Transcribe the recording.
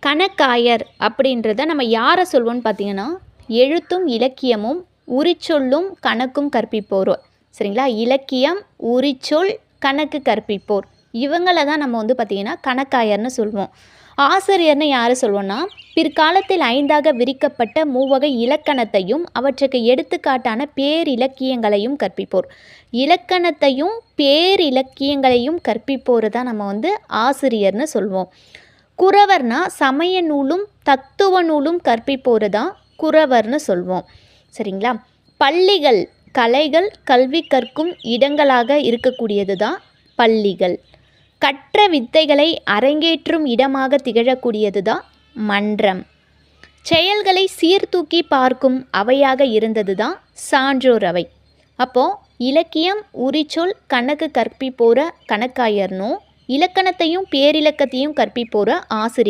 கணக்காயர் அப்படின்றத நம்ம யாரை சொல்வோம்னு பார்த்தீங்கன்னா, எழுத்தும் இலக்கியமும் உரிச்சொல்லும் கணக்கும் கற்பிப்போர். சரிங்களா? இலக்கியம், உரிச்சொல், கணக்கு கற்பிப்போர். இவங்கள தான் நம்ம வந்து பார்த்திங்கன்னா கணக்காயர்னு சொல்வோம். ஆசிரியர்னு யார் சொல்வோம்னா, பிற்காலத்தில் 5ஆக விரிக்கப்பட்ட மூவகை இலக்கணத்தையும் அவற்றுக்கு எடுத்துக்காட்டான பேரிலக்கியங்களையும் கற்பிப்போர். இலக்கணத்தையும் பேரிலக்கியங்களையும் கற்பிப்போர் தான் நம்ம வந்து ஆசிரியர்னு சொல்வோம். குறவர்னா சமய நூலும் தத்துவ நூலும் கற்பிப்போர் தான் குறவர்னு சொல்வோம். சரிங்களா? பள்ளிகள் கலைகள் கல்வி கற்கும் இடங்களாக இருக்கக்கூடியது தான் பள்ளிகள். கற்ற வித்தைகளை அரங்கேற்றும் இடமாக திகழக்கூடியது தான் மன்றம். செயல்களை சீர்தூக்கி பார்க்கும் அவையாக இருந்தது தான் சான்றோர் அவை. அப்போது இலக்கியம், உரிச்சொல், கணக்கு கற்பிப்போர கணக்காயர்னும், இலக்கணத்தையும் பேரிலக்கத்தையும் கற்பிப்போர ஆசிரியர்.